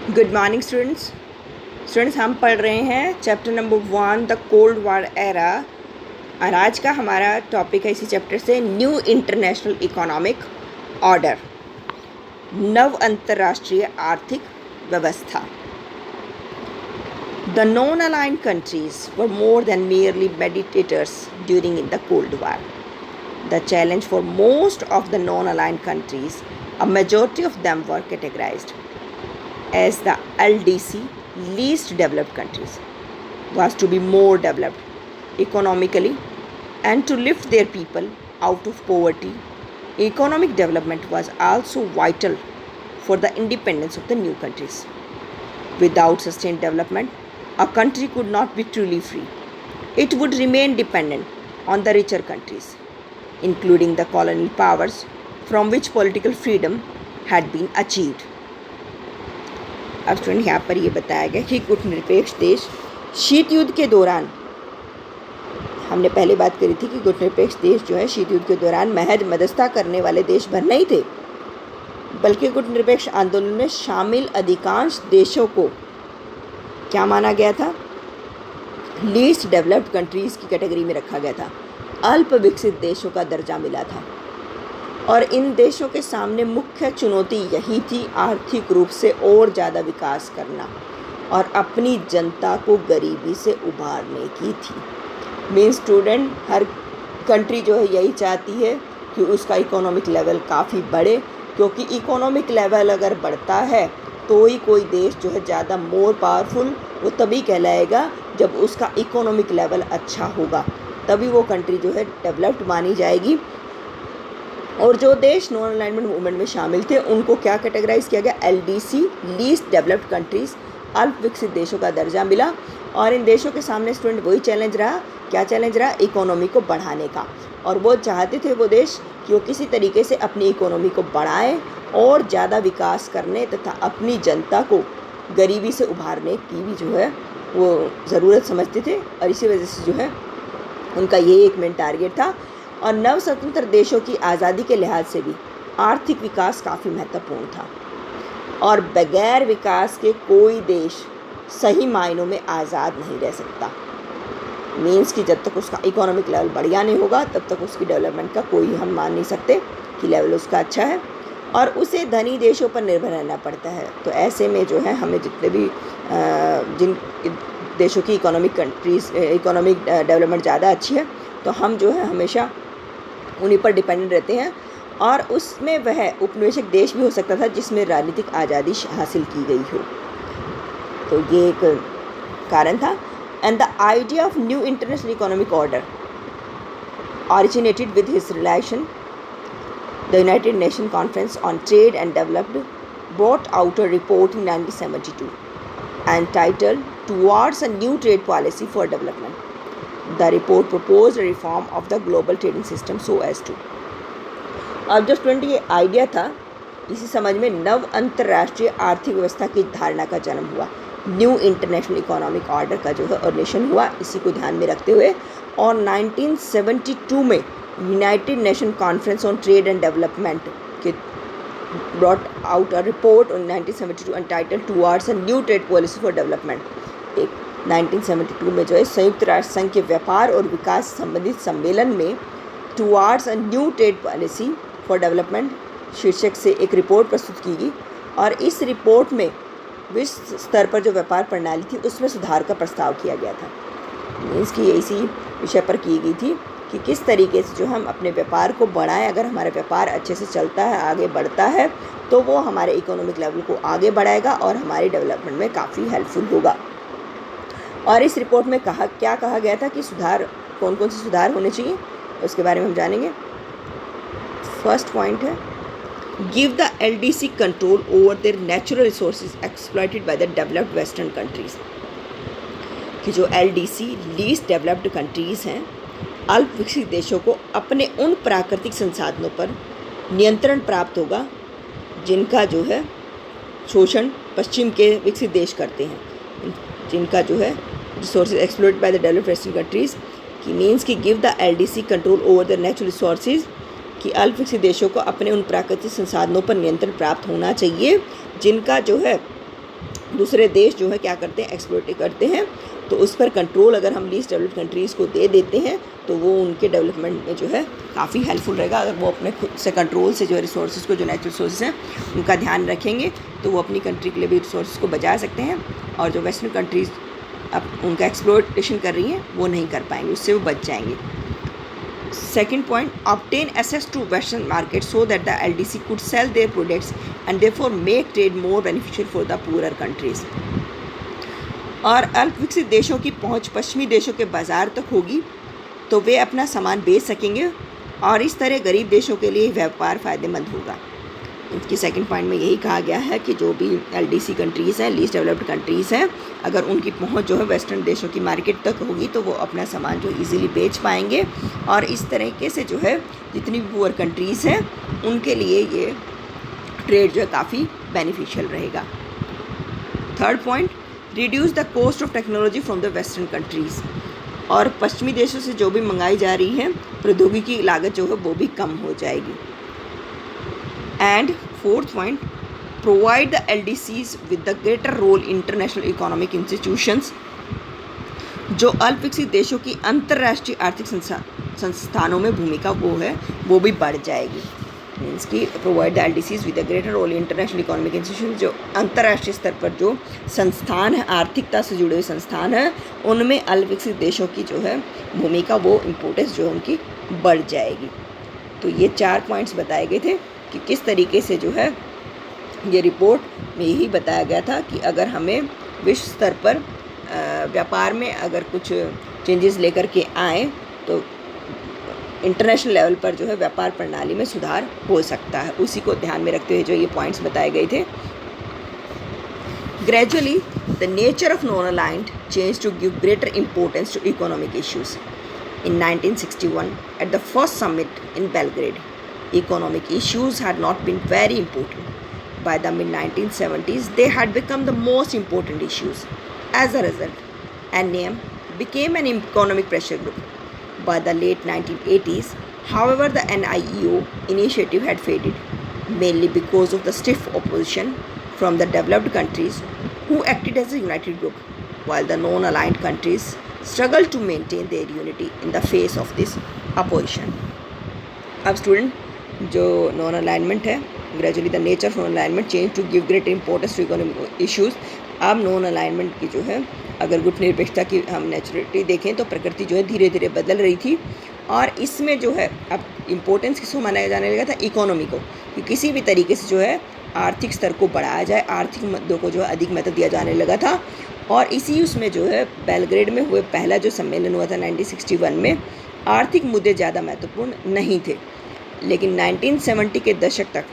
Good morning students हम पढ़ रहे हैं chapter number 1 the cold war era. और आज का हमारा टॉपिक है इसी चैप्टर से न्यू इंटरनेशनल इकोनॉमिक ऑर्डर, नव अंतर्राष्ट्रीय आर्थिक व्यवस्था। The non aligned countries were more than merely meditators during the Cold War. The challenge for most of the non-aligned countries, a majority of them were categorized as the LDC, least developed countries, was to be more developed economically and to lift their people out of poverty. Economic development was also vital for the independence of the new countries. Without sustained development, a country could not be truly free. It would remain dependent on the richer countries, including the colonial powers from which political freedom had been achieved. अब student यहाँ पर ये बताया गया कि गुटनिरपेक्ष देश शीत युद्ध के दौरान, हमने पहले बात करी थी कि गुटनिरपेक्ष देश जो है शीत युद्ध के दौरान महज मध्यस्थता करने वाले देश भर नहीं थे, बल्कि गुटनिरपेक्ष आंदोलन में शामिल अधिकांश देशों को क्या माना गया था? लीस्ट डेवलप्ड कंट्रीज़ की कैटेगरी में रखा गया था। अल्प विकसित देशों का दर्जा मिला था और इन देशों के सामने मुख्य चुनौती यही थी, आर्थिक रूप से और ज़्यादा विकास करना और अपनी जनता को गरीबी से उबारने की थी। मीन स्टूडेंट, हर कंट्री जो है यही चाहती है कि उसका इकोनॉमिक लेवल काफ़ी बढ़े, क्योंकि इकोनॉमिक लेवल अगर बढ़ता है तो ही कोई देश जो है ज़्यादा मोर पावरफुल वो तभी कहलाएगा जब उसका इकोनॉमिक लेवल अच्छा होगा, तभी वो कंट्री जो है डेवलप्ड मानी जाएगी। और जो देश नॉन अलाइनमेंट मूवमेंट में शामिल थे उनको क्या कैटेगराइज किया गया? LDC, लीस्ट डेवलप्ड कंट्रीज़, अल्प विकसित देशों का दर्जा मिला। और इन देशों के सामने स्टूडेंट वही चैलेंज रहा, क्या चैलेंज रहा? इकोनॉमी को बढ़ाने का। और वो चाहते थे वो देश कि वो किसी तरीके से अपनी इकोनॉमी को बढ़ाएं और ज़्यादा विकास करने तथा अपनी जनता को गरीबी से उभारने की भी जो है वो ज़रूरत समझते थे। और इसी वजह से जो है उनका ये एक मेन टारगेट था। और नव स्वतंत्र देशों की आज़ादी के लिहाज से भी आर्थिक विकास काफ़ी महत्वपूर्ण था और बगैर विकास के कोई देश सही मायनों में आज़ाद नहीं रह सकता। मीन्स कि जब तक उसका इकोनॉमिक लेवल बढ़िया नहीं होगा तब तक उसकी डेवलपमेंट का कोई हम मान नहीं सकते कि लेवल उसका अच्छा है, और उसे धनी देशों पर निर्भर रहना पड़ता है। तो ऐसे में जो है हमें जितने भी जिन देशों की इकोनॉमिक डेवलपमेंट ज़्यादा अच्छी है तो हम जो है हमेशा उन्हीं पर डिपेंडेंट रहते हैं। और उसमें वह उपनिवेशक देश भी हो सकता था जिसमें राजनीतिक आज़ादी हासिल की गई हो। तो ये एक कारण था। And the idea of new international economic order originated with his relation. The United Nations Conference on Trade and Development brought out a report in 1972 entitled Towards a New Trade Policy for Development. The report proposed a reform of the global trading system so as to. अब जो student ये idea था, इसी समझ में नव अंतर्राष्ट्रीय आर्थिक व्यवस्था की धारणा का जन्म हुआ। न्यू इंटरनेशनल इकोनॉमिक ऑर्डर का जो है ऑर्डिनेशन हुआ इसी को ध्यान में रखते हुए। और 1972 में United Nation conference on trade and development के brought out a report on 1972 entitled towards a new trade policy for development. एक 1972 में जो है संयुक्त राष्ट्र संघ के व्यापार और विकास संबंधित सम्मेलन में towards a new trade policy for development शीर्षक से एक रिपोर्ट प्रस्तुत की गई। और इस रिपोर्ट में विश्व स्तर पर जो व्यापार प्रणाली थी उसमें सुधार का प्रस्ताव किया गया था। मीन्स की इसी विषय पर की गई थी कि किस तरीके से जो हम अपने व्यापार को बढ़ाएं। अगर हमारा व्यापार अच्छे से चलता है, आगे बढ़ता है, तो वो हमारे इकोनॉमिक लेवल को आगे बढ़ाएगा और हमारी डेवलपमेंट में काफ़ी हेल्पफुल होगा। और इस रिपोर्ट में क्या कहा गया था कि सुधार कौन कौन से सुधार होने चाहिए उसके बारे में हम जानेंगे। फर्स्ट पॉइंट है give the LDC control over there natural resources exploited by the developed western countries. कि जो LDC लीस्ट डेवलप्ड कंट्रीज़ हैं, अल्प विकसित देशों को अपने उन प्राकृतिक संसाधनों पर नियंत्रण प्राप्त होगा जिनका जो है शोषण पश्चिम के विकसित देश करते हैं, जिनका जो है resources exploited by the developed western countries. कि मीन्स कि give the LDC control over the natural resources, कि अल्प विकसित देशों को अपने उन प्राकृतिक संसाधनों पर नियंत्रण प्राप्त होना चाहिए जिनका जो है दूसरे देश जो है क्या करते हैं, एक्सप्लॉइट करते हैं। तो उस पर कंट्रोल अगर हम लीस्ट डेवलप्ड कंट्रीज़ को दे देते हैं तो वो उनके डेवलपमेंट में जो है काफ़ी हेल्पफुल रहेगा। अगर वो अपने खुद से कंट्रोल से जो रिसोर्सेज को, जो नेचुरल रिसोर्सेज हैं उनका ध्यान रखेंगे तो वो अपनी कंट्री के लिए भी रिसोर्सेज को बचा सकते हैं, और जो वेस्टर्न कंट्रीज़ अब उनका एक्सप्लॉइटेशन कर रही हैं वो नहीं कर पाएंगे, उससे वो बच जाएंगे। Second point, obtain access to Western markets so that the LDC could sell their products and therefore make trade more beneficial for the poorer countries. और अल्प विकसित देशों की पहुंच पश्चिमी देशों के बाज़ार तक होगी तो वे अपना सामान बेच सकेंगे और इस तरह गरीब देशों के लिए व्यापार फ़ायदेमंद होगा। इसकी सेकंड पॉइंट में यही कहा गया है कि जो भी LDC कंट्रीज़ हैं, लीस्ट डेवलप्ड कंट्रीज़ हैं, अगर उनकी पहुंच जो है वेस्टर्न देशों की मार्केट तक होगी तो वो अपना सामान जो इजीली बेच पाएंगे और इस तरीके से जो है जितनी भी पुअर कंट्रीज़ हैं उनके लिए ये ट्रेड जो है काफ़ी बेनिफिशियल रहेगा। Third point, reduce the cost of technology from the western countries, और पश्चिमी देशों से जो भी मंगाई जा रही है प्रौद्योगिकी की लागत जो है वो भी कम हो जाएगी। And fourth point, provide the LDCs with the greater role in international economic institutions, जो अल्प विकसित देशों की अंतर्राष्ट्रीय आर्थिक संस्थानों में भूमिका वो भी बढ़ जाएगी। मीन्स कि provide the LDCs with the greater role in international economic institution, जो अंतर्राष्ट्रीय स्तर पर जो संस्थान है, आर्थिकता से जुड़े हुए संस्थान हैं, उनमें अल्प विकसित देशों की जो है भूमिका, वो इम्पोर्टेंस जो उनकी बढ़ जाएगी। तो ये 4 पॉइंट्स बताए गए थे कि किस तरीके से जो है ये रिपोर्ट में यही बताया गया था कि अगर हमें विश्व स्तर पर व्यापार में अगर कुछ चेंजेस लेकर के आए तो इंटरनेशनल लेवल पर जो है व्यापार प्रणाली में सुधार हो सकता है। उसी को ध्यान में रखते हुए जो ये पॉइंट्स बताए गए थे। Gradually the nature of non aligned change to give greater importance to economic issues. In 1961, at the first summit in Belgrade, economic issues had not been very important. By the mid-1970s, they had become the most important issues. As a result, NAM became an economic pressure group. By the late 1980s, however, the NIEO initiative had faded, mainly because of the stiff opposition from the developed countries who acted as a united group, while the non-aligned countries struggle to maintain their unity in the face of this opposition. अब student जो non alignment है, gradually the nature of non alignment change to give great importance to economic issues. अब non alignment की जो है अगर गुट निरपेक्षता की हम नेचुरलिटी देखें तो प्रकृति जो है धीरे धीरे बदल रही थी और इसमें जो है अब इम्पोर्टेंस किसको माना जाने लगा था, इकोनॉमी को, कि किसी भी तरीके से जो है आर्थिक स्तर को बढ़ाया जाए, आर्थिक मुद्दों को जो है अधिक महत्व दिया जाने लगा था। और इसी उसमें जो है बेलग्रेड में हुए पहला जो सम्मेलन हुआ था 1961 में, आर्थिक मुद्दे ज़्यादा महत्वपूर्ण नहीं थे, लेकिन 1970 के दशक तक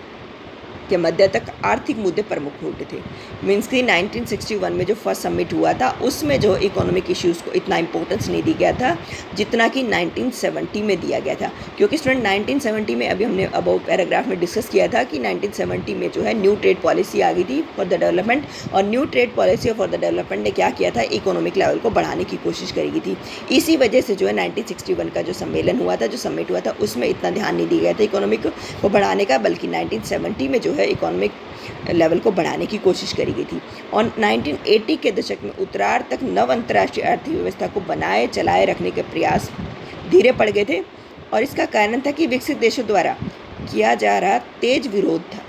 के मध्य तक आर्थिक मुद्दे प्रमुख होते थे। मीन्स कि 1961 में जो फर्स्ट समिट हुआ था उसमें जो इकोनॉमिक इश्यूज़ को इतना इम्पोर्टेंस नहीं दिया गया था जितना कि 1970 में दिया गया था। क्योंकि स्टूडेंट 1970 में अभी हमने अबव पैराग्राफ में डिस्कस किया था कि 1970 में जो है न्यू ट्रेड पॉलिसी आ गई थी फॉर द डेवलपमेंट, और new trade policy for the development ने क्या किया था, इकोनॉमिक लेवल को बढ़ाने की कोशिश करी गई थी। इसी वजह से जो है 1961 का जो सम्मेलन हुआ था, जो समिट हुआ था, उसमें इतना ध्यान नहीं दिया गया था इकोनॉमिक को बढ़ाने का, बल्कि 1970 में जो है इकोनॉमिक लेवल को बढ़ाने की कोशिश करी गई थी। और 1980 के दशक में उत्तरार्ध तक नव अंतर्राष्ट्रीय आर्थिक व्यवस्था को बनाए चलाए रखने के प्रयास धीरे पड़ गए थे, और इसका कारण था कि विकसित देशों द्वारा किया जा रहा तेज विरोध था।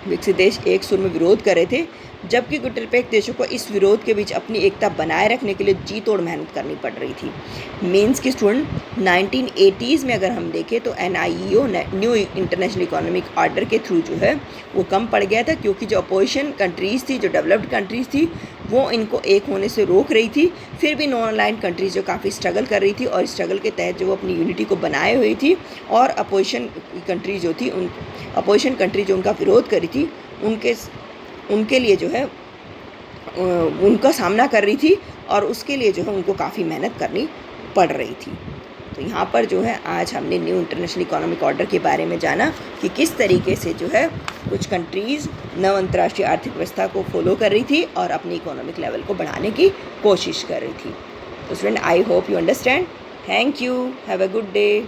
विकसित देश एक सुर में विरोध कर रहे थे, जबकि गुटनिरपेक्ष देशों को इस विरोध के बीच अपनी एकता बनाए रखने के लिए जी तोड़ मेहनत करनी पड़ रही थी। मीन्स की स्टूडेंट 1980s में अगर हम देखें तो NIEO new international economic order के थ्रू जो है वो कम पड़ गया था, क्योंकि जो अपोजिशन कंट्रीज़ थी, जो डेवलप्ड कंट्रीज़ थी, वो इनको एक होने से रोक रही थी। फिर भी नॉन अलाइंड कंट्रीज़ जो काफ़ी स्ट्रगल कर रही थी, और स्ट्रगल के तहत जो वो अपनी यूनिटी को बनाए हुई थी, और अपोजिशन कंट्री जो थी, अपोजिशन कंट्री जो उनका विरोध करी थी, उनके लिए जो है उनका सामना कर रही थी, और उसके लिए जो है उनको काफ़ी मेहनत करनी पड़ रही थी। तो यहाँ पर जो है आज हमने न्यू इंटरनेशनल इकोनॉमिक ऑर्डर के बारे में जाना कि किस तरीके से जो है कुछ कंट्रीज़ नव अंतर्राष्ट्रीय आर्थिक व्यवस्था को फॉलो कर रही थी और अपनी इकोनॉमिक लेवल को बढ़ाने की कोशिश कर रही थी। तो student, I hope you understand. Thank you, have a good day.